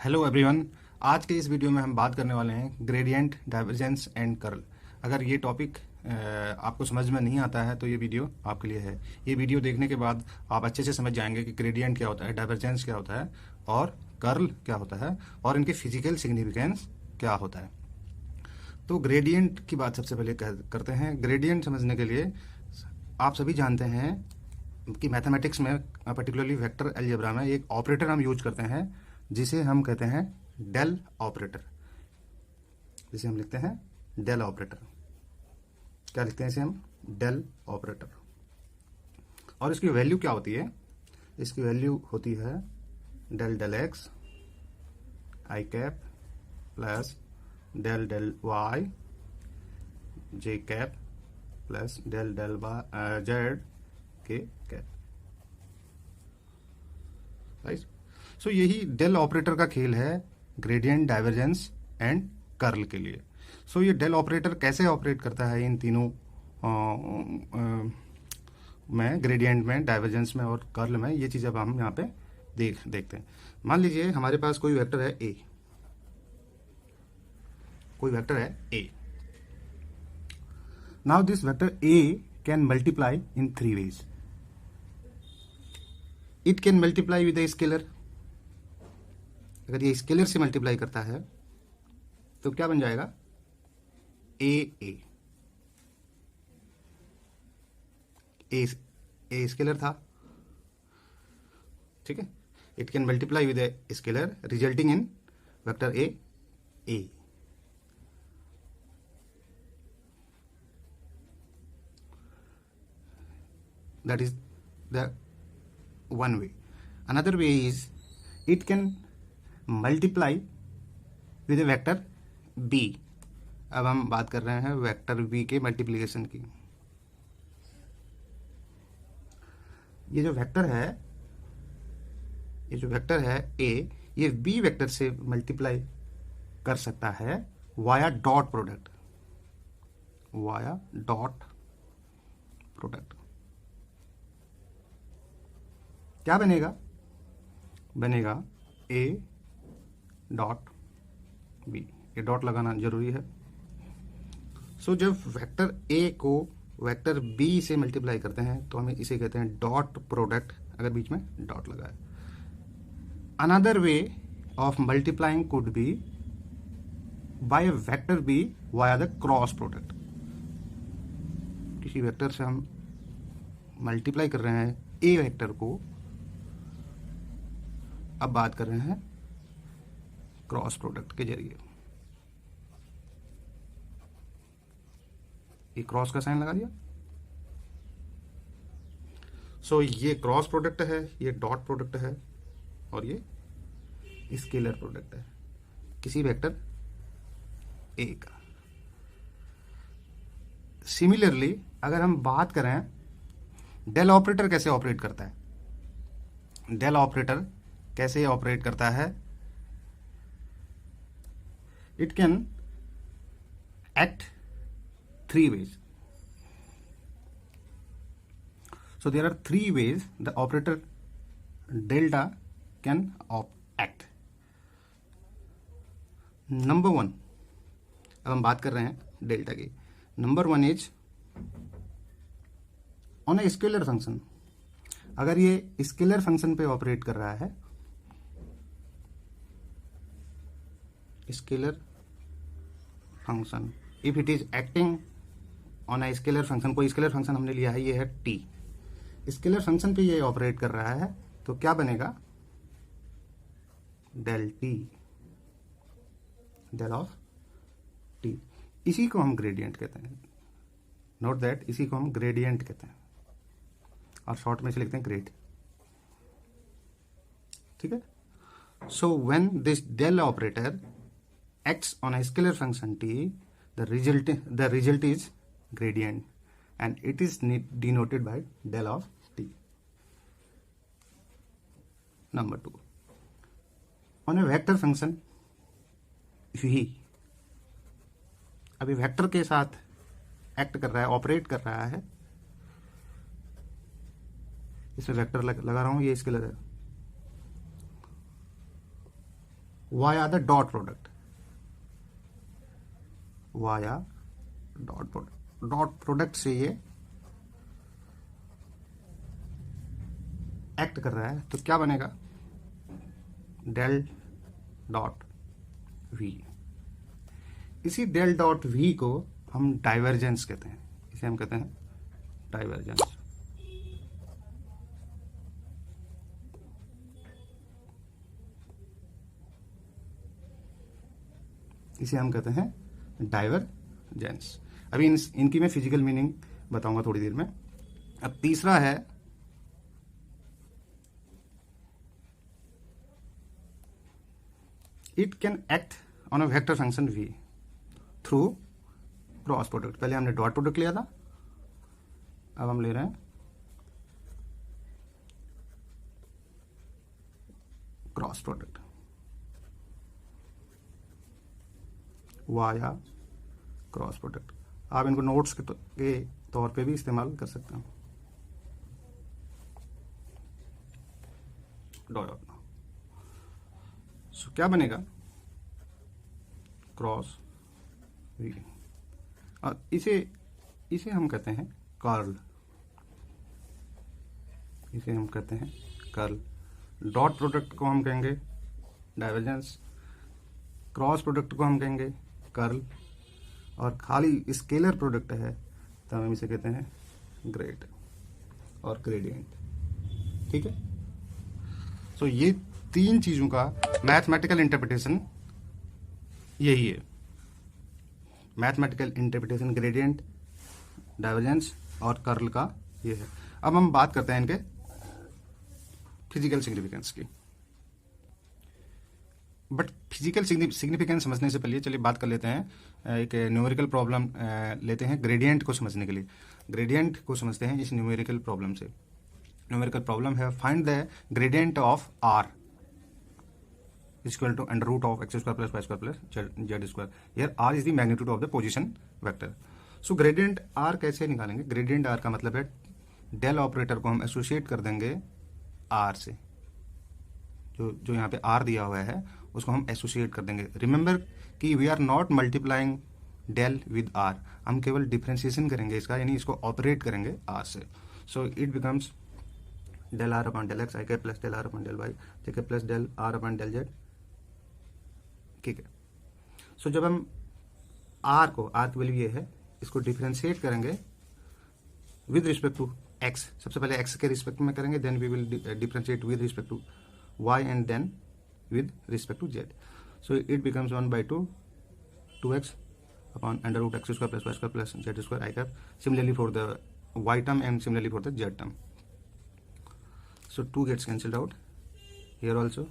Hello everyone. आज के इस वीडियो में हम बात करने वाले हैं ग्रेडियंट, डाइवर्जेंस एंड कर्ल। अगर ये टॉपिक आपको समझ में नहीं आता है तो ये वीडियो आपके लिए है। ये वीडियो देखने के बाद आप अच्छे से समझ जाएंगे कि ग्रेडियंट क्या होता है, डाइवर्जेंस क्या होता है और कर्ल क्या होता है और इनकी फिजिकल सिग्निफिकेंस क्या होता है। तो ग्रेडियंट की बात सबसे पहले करते हैं। ग्रेडियंट समझने के लिए आप सभी जानते हैं कि मैथमेटिक्स में पर्टिकुलरली वेक्टर अलजेब्रा में एक ऑपरेटर हम यूज करते हैं जिसे हम कहते हैं डेल ऑपरेटर। जिसे हम लिखते हैं डेल ऑपरेटर। क्या लिखते हैं इसे हम? Del operator. और इसकी वैल्यू क्या होती है? इसकी वैल्यू होती है डेल डेल एक्स आई cap plus del del Y जे cap plus del del Z K cap. Right. So यही डेल ऑपरेटर का खेल है ग्रेडियंट, डाइवर्जेंस एंड कर्ल के लिए। सो ये डेल ऑपरेटर कैसे ऑपरेट करता है इन तीनों में, ग्रेडियंट में, डाइवर्जेंस में और कर्ल में, ये चीज़ अब हम यहाँ पे देखते हैं। मान लीजिए हमारे पास कोई वेक्टर है ए, कोई वेक्टर है A. Now this vector A can multiply in 3 ways. It can multiply with a scalar. अगर ये स्केलर से मल्टीप्लाई करता है तो क्या बन जाएगा? ए स्केलर था, ठीक है। It can multiply with a scalar resulting in vector A. That is the one way. Another way is it can multiply with a vector b. अब हम बात कर रहे हैं वेक्टर b के मल्टीप्लिकेशन की। ये जो वेक्टर है a, ये b वेक्टर से मल्टीप्लाई कर सकता है वाया डॉट प्रोडक्ट। क्या बनेगा a डॉट b। ये डॉट लगाना जरूरी है। सो जब वेक्टर a को वेक्टर b से मल्टीप्लाई करते हैं तो हमें इसे कहते हैं डॉट प्रोडक्ट, अगर बीच में डॉट लगा है। Another way of multiplying could be by vector b via the cross product. किसी वेक्टर से हम मल्टीप्लाई कर रहे हैं a वेक्टर को, अब बात कर रहे हैं क्रॉस प्रोडक्ट के जरिए। ये क्रॉस का साइन लगा दिया। सो ये क्रॉस प्रोडक्ट है, ये डॉट प्रोडक्ट है और ये स्केलर प्रोडक्ट है किसी वेक्टर ए का। सिमिलरली अगर हम बात करें डेल ऑपरेटर कैसे ऑपरेट करता है, डेल ऑपरेटर कैसे ऑपरेट करता है? It can act 3 ways. So there are 3 ways the operator delta can act. Number 1, अब हम बात कर रहे हैं डेल्टा की। Number 1 is on a scalar function. अगर ये स्केलर फंक्शन पे ऑपरेट कर रहा है, scalar function, if it is acting on a scalar function, कोई स्केलर फंक्शन हमने लिया है, ये है टी, स्केलर फंक्शन पे ये ऑपरेट कर रहा है, तो क्या बनेगा? Del T, del of T. इसी को हम ग्रेडियंट कहते हैं। नोट दैट, इसी को हम ग्रेडियंट कहते हैं और शॉर्ट में से लिखते हैं ग्रेड, ठीक है। So when this del operator acts on a scalar function t, the result is gradient and it is denoted by del of t. Number 2, on a vector function v, अभी vector के साथ act कर रहा है, operate कर रहा है। इसमें वेक्टर लगा रहा हूं, ये स्केलर है। Via the dot product, via dot product से ये एक्ट कर रहा है, तो क्या बनेगा, डेल डॉट वी। इसी डेल डॉट वी को हम डाइवर्जेंस कहते हैं, इसे हम कहते हैं डाइवर्जेंस। इसे हम कहते हैं डाइवर्जेंस। अभी इनकी मैं फिजिकल मीनिंग बताऊंगा थोड़ी देर में। अब तीसरा है it can act on a vector function v through cross product. पहले हमने डॉट प्रोडक्ट लिया था, अब हम ले रहे हैं cross product via cross product. आप इनको नोट्स के तौर पे भी इस्तेमाल कर सकते हो। डॉट सो क्या बनेगा, क्रॉस वी। और इसे हम कहते हैं कर्ल, इसे हम कहते हैं कर्ल। डॉट प्रोडक्ट को हम कहेंगे डाइवर्जेंस, क्रॉस प्रोडक्ट को हम कहेंगे कर्ल, और खाली स्केलर प्रोडक्ट है तो हम इसे कहते हैं ग्रेड और ग्रेडियंट। ठीक है, सो ये तीन चीजों का मैथमेटिकल इंटरप्रिटेशन यही है। मैथमेटिकल इंटरप्रिटेशन ग्रेडियंट, डाइवर्जेंस और कर्ल का ये है। अब हम बात करते हैं इनके फिजिकल सिग्निफिकेंस की। बट फिजिकल सिग्निफिकेंस समझने से पहले चलिए बात कर लेते हैं, एक न्यूमेरिकल प्रॉब्लम लेते हैं ग्रेडियंट को समझने के लिए। ग्रेडियंट को समझते हैं इस न्यूमेरिकल प्रॉब्लम से। न्यूमेरिकल प्रॉब्लम है find the gradient of r equal to under root of x square plus y square plus z square. Here r is the magnitude of the position vector. So gradient r कैसे निकालेंगे? Gradient are का मतलब है del operator को हम associate कर देंगे are से, जो यहाँ पे आर दिया हुआ है उसको हम एसोसिएट कर देंगे। रिमेंबर कि we are not multiplying del with r, हम केवल डिफ्रेंसिएशन करेंगे इसका, यानी इसको ऑपरेट करेंगे आर से। So it becomes del r upon del x I cap plus del r upon del Y J cap plus del r upon del z. ठीक है, सो जब हम आर की वैल्यू ये है, इसको डिफ्रेंशिएट करेंगे विद रिस्पेक्ट टू एक्स। सबसे पहले एक्स के रिस्पेक्ट में करेंगे, then we will differentiate with respect to y and then with respect to z. So it becomes 1/2 2x upon under root x square plus y square plus z square I cap. Similarly for the y term and similarly for the z term. So 2 gets cancelled out here also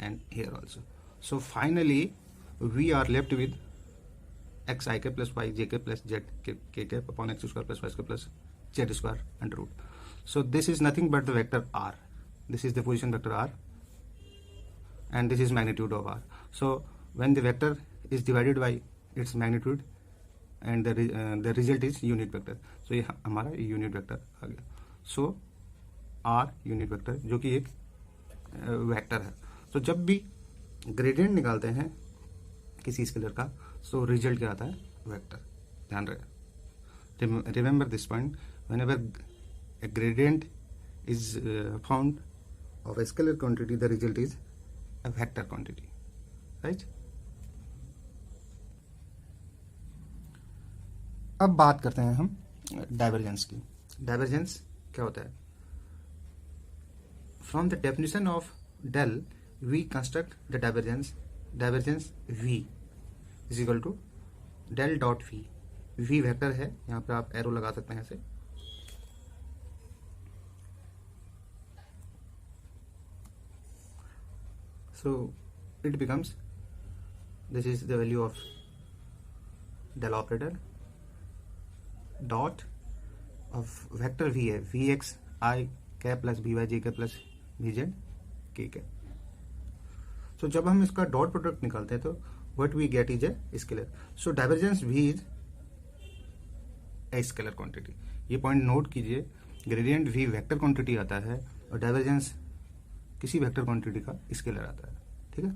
and here also. So finally we are left with x I cap plus y j cap plus z k cap upon x square plus y square plus z square under root. So this is nothing but the vector r. This is the position vector r and this is magnitude of r. So when the vector is divided by its magnitude and the result is unit vector. So ये हमारा unit vector आ गया. So r unit vector जो कि एक vector है। तो जब भी ग्रेडियंट निकालते हैं किसी स्केलर का, so रिजल्ट क्या आता है? वेक्टर। ध्यान रहे, remember this point, whenever a gradient is found of a scalar quantity, the result is a vector quantity, right? अब बात करते हैं हम डाइवर्जेंस की। डाइवर्जेंस क्या होता है? From the definition of del we construct the divergence. Divergence v is equal to del dot v. v vector है, यहाँ पर आप एरो लगा सकते हैं ऐसे। So it becomes, this is the value of del operator dot of vector v है vx I cap plus by j cap plus vz k cap. So जब हम इसका डॉट प्रोडक्ट निकालते हैं तो what we get is a scalar. So divergence v is a scalar quantity. ये point note कीजिए, gradient v vector quantity आता है और डाइवर्जेंस किसी वेक्टर क्वांटिटी का स्केलर आता है, ठीक है।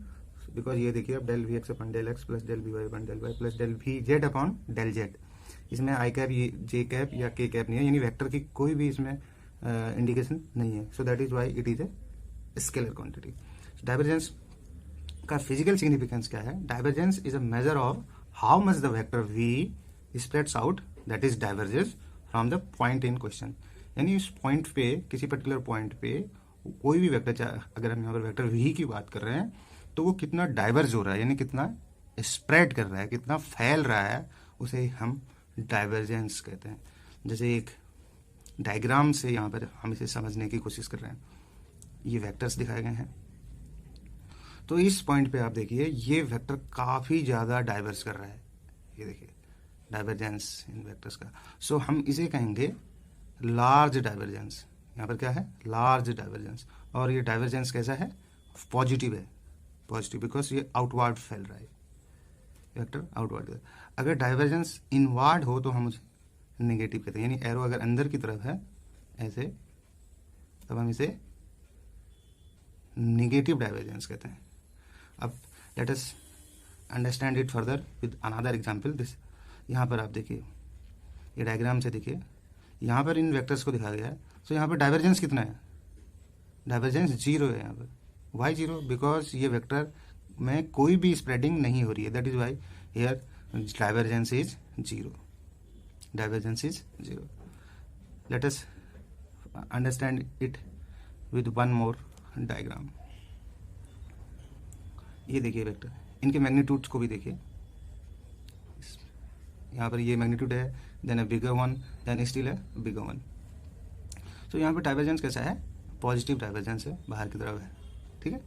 बिकॉज ये देखिए अब del v x upon del x plus del v y upon del y plus del v z upon del z, इसमें आई कैप जे कैप या के कैप नहीं है, यानी वेक्टर की कोई भी इसमें इंडिकेशन नहीं है। So that is why it is a scalar quantity. Divergence का फिजिकल सिग्निफिकेंस क्या है? Divergence is a measure of how much the vector v spreads out, that is divergence from the point in question. यानी इस point पे, किसी particular point पे कोई भी वेक्टर, अगर हम यहाँ पर वेक्टर वी की बात कर रहे हैं, तो वो कितना डाइवर्ज हो रहा है, यानी कितना स्प्रेड कर रहा है, कितना फैल रहा है, उसे हम डाइवर्जेंस कहते हैं। जैसे एक डायग्राम से यहाँ पर हम इसे समझने की कोशिश कर रहे हैं, ये वेक्टर्स दिखाए गए हैं, तो इस पॉइंट पे आप देखिए ये वेक्टर काफी ज्यादा डाइवर्स कर रहा है, ये देखिए डाइवर्जेंस इन वेक्टर्स का। सो हम इसे कहेंगे लार्ज डाइवर्जेंस। यहाँ पर क्या है? Large divergence. और ये डाइवर्जेंस कैसा है? पॉजिटिव है, पॉजिटिव, बिकॉज ये आउटवर्ड फैल रहा है, वेक्टर आउटवर्ड। अगर डाइवर्जेंस इनवर्ड हो तो हम उसे नेगेटिव कहते हैं, यानी एरो अगर अंदर की तरफ है ऐसे, तब हम इसे नेगेटिव डाइवर्जेंस कहते हैं। अब late us understand it further with another example. This यहाँ पर आप देखिए, ये डायग्राम से देखिए, यहाँ पर इन वेक्टर्स को दिखाया गया है। तो यहाँ पर डाइवर्जेंस कितना है? डाइवर्जेंस 0 है यहाँ पर। वाई 0? बिकॉज ये वेक्टर में कोई भी स्प्रेडिंग नहीं हो रही है, that is why here divergence is 0। Divergence is 0। Let us understand it with one more diagram. ये देखिए वेक्टर, इनके मैग्नीट्यूड्स को भी देखिए। यहाँ पर ये मैग्नीट्यूड है, देन अ बिगर वन, देन स्टिल है बिगर वन। तो यहाँ पर डाइवर्जेंस कैसा है? पॉजिटिव डाइवर्जेंस है, बाहर की तरफ है, ठीक है।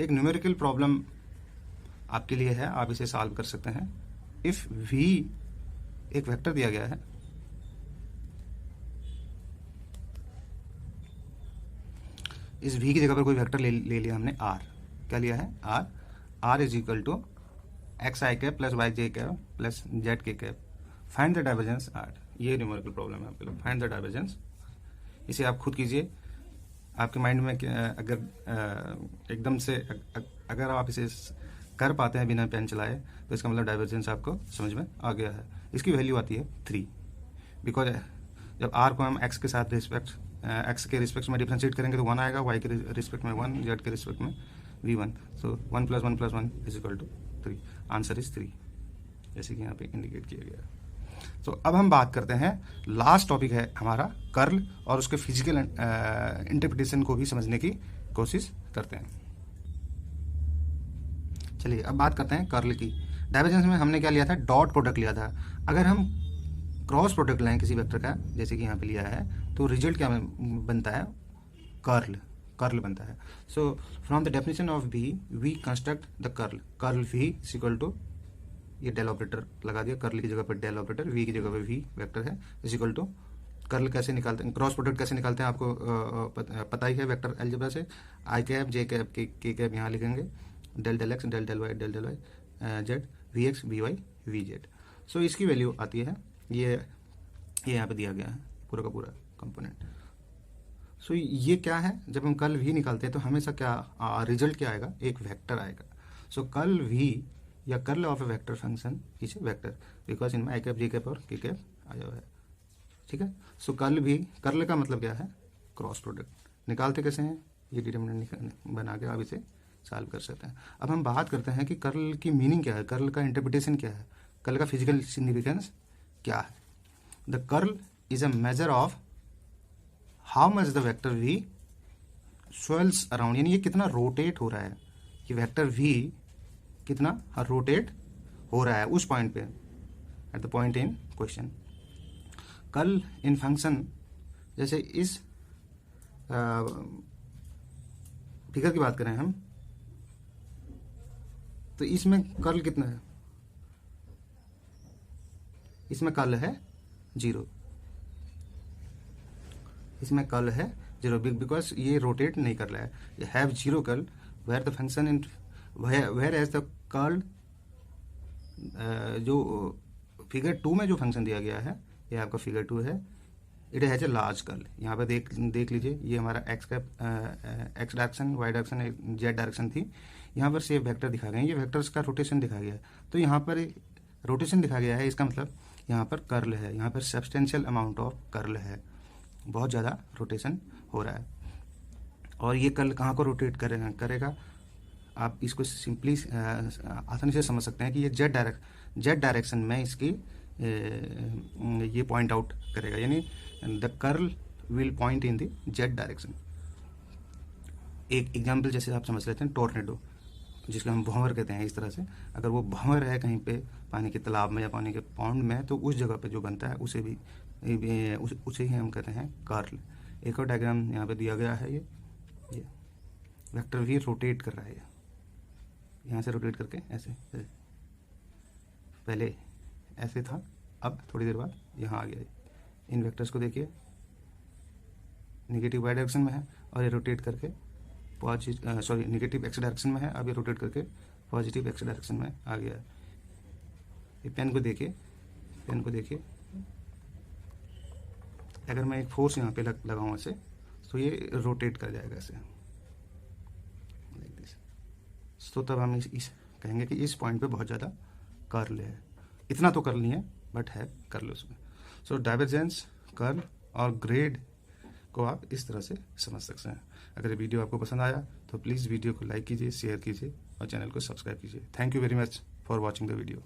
एक न्यूमेरिकल प्रॉब्लम आपके लिए है, आप इसे सॉल्व कर सकते हैं। इफ v एक वेक्टर दिया गया है, इस v की जगह पर कोई वेक्टर ले लिया हमने r। क्या लिया है? r। r is equal to X I cap plus Y J cap plus Z K cap. Find the divergence r। ये न्यूमेरिकल प्रॉब्लम है आपके लिए। फाइंड द डाइवर्जेंस, इसे आप खुद कीजिए। आपके माइंड में अगर एकदम से अगर आप इसे कर पाते हैं बिना पेन चलाए, तो इसका मतलब डाइवर्जेंस आपको समझ में आ गया है। इसकी वैल्यू आती है 3, बिकॉज जब r को हम x के साथ x के रिस्पेक्ट में डिफ्रेंशिएट करेंगे तो 1 आएगा, y के रिस्पेक्ट में 1, z के रिस्पेक्ट में v1। So 1 + 1 + 1 is equal to 3। Answer is 3, जैसे कि यहाँ पे इंडिकेट किया गया है। तो अब हम बात करते हैं, लास्ट टॉपिक है हमारा कर्ल, और उसके फिजिकल इंटरप्रिटेशन को भी समझने की कोशिश करते हैं। चलिए अब बात करते हैं कर्ल की। डाइवर्जेंस में हमने क्या लिया था? डॉट प्रोडक्ट लिया था। अगर हम क्रॉस प्रोडक्ट लें किसी वेक्टर का, जैसे कि यहाँ पे लिया है, तो रिजल्ट क्या बनता है? कर्ल, कर्ल बनता है। So from the definition of v we construct the curl. Curl v is equal to, ये डेल ऑपरेटर लगा दिया, कर्ल की जगह पर डेल ऑपरेटर, v की जगह पर v वेक्टर है, इज इक्वल टू कर्ल कैसे निकालते हैं, क्रॉस प्रोडक्ट कैसे निकालते हैं आपको पता ही है वेक्टर अलजेब्रा से। I cap J cap K cap यहाँ लिखेंगे, del del X del del Y del del Y Z, V X V Y V Z. So इसकी वैल्यू आती है, ये यहाँ पे दिया गया है पूरा का पूरा कंपोनेंट। सो ये क्या है? जब हम कर्ल v निकालते हैं तो हमेशा क्या रिजल्ट क्या आएगा? एक वेक्टर आएगा। सो कर्ल v या curl of A vector function is a vector, because इनमें आई कैप जे कैप और के कैप आया हुआ है, ठीक है। सो कर्ल v, कर्ल का मतलब क्या है? Cross product. निकालते कैसे हैं? ये डिटरमिनेंट बना के आप इसे सॉल्व कर सकते हैं। अब हम बात करते हैं कि कर्ल की मीनिंग क्या है, कर्ल का इंटरप्रिटेशन क्या है, कर्ल का फिजिकल सिग्निफिकेंस क्या है। The curl is a measure of how much the vector v swells around, यानी ये कितना रोटेट हो रहा है, ये वेक्टर v कितना रोटेट हो रहा है उस पॉइंट पे, at the point in question. Curl in function, जैसे इस फिगर की बात करें हम, तो इसमें कर्ल कितना है? इसमें कर्ल है 0, इसमें कर्ल है 0, बिकॉज ये रोटेट नहीं कर रहा है। ये have 0 curl where the function in whereas the curl, जो फिगर 2 में जो फंक्शन दिया गया है, ये आपका फिगर 2 है, it has a large curl. यहाँ पे देख लीजिए, ये हमारा x direction, y direction, z direction थी। यहाँ पर से वेक्टर दिखा गए, ये वेक्टर्स का रोटेशन दिखा गया है। तो यहाँ पर रोटेशन दिखा गया है, इसका मतलब यहाँ पर कर्ल है, यहाँ पर सब्सटेंशियल अमाउंट ऑफ कर्ल है, बहुत ज़्यादा रोटेशन हो रहा है। और ये कर्ल कहाँ को रोटेट करेगा, आप इसको सिंपली आसानी से समझ सकते हैं कि ये जेड डायरेक्शन में इसकी ये पॉइंट आउट करेगा, यानी the curl will point in the Z direction. एक एग्जांपल जैसे आप समझ लेते हैं टोर्नेडो, जिसको हम भंवर कहते हैं, इस तरह से अगर वो भंवर है कहीं पे पानी के तालाब में या पानी के पॉन्ड में, तो उस जगह पे जो बनता है उसे ही हम कहते हैं कर्ल। एक और डायग्राम यहाँ पे दिया गया है, ये वेक्टर भी रोटेट कर रहा है, यहाँ से रोटेट करके ऐसे पहले ऐसे था, अब थोड़ी देर बाद यहाँ आ गया। इन वेक्टर्स को देखिए, निगेटिव वाई डायरेक्शन में है और ये रोटेट करके निगेटिव एक्स डायरेक्शन में है, अब ये रोटेट करके पॉजिटिव एक्स डायरेक्शन में आ गया। ये पेन को देखिए, अगर मैं एक फोर्स यहाँ पे लगाऊँ ऐसे, तो ये रोटेट कर जाएगा ऐसे, तो तब हम इस कहेंगे कि इस पॉइंट पे बहुत ज़्यादा कर्ल है। इतना तो कर्ल नहीं है, बट है कर्ल उसमें। सो डाइवर्जेंस, कर्ल और ग्रेड को आप इस तरह से समझ सकते हैं। अगर ये वीडियो आपको पसंद आया तो प्लीज़ वीडियो को लाइक कीजिए, शेयर कीजिए और चैनल को सब्सक्राइब कीजिए। Thank you very much for watching the video.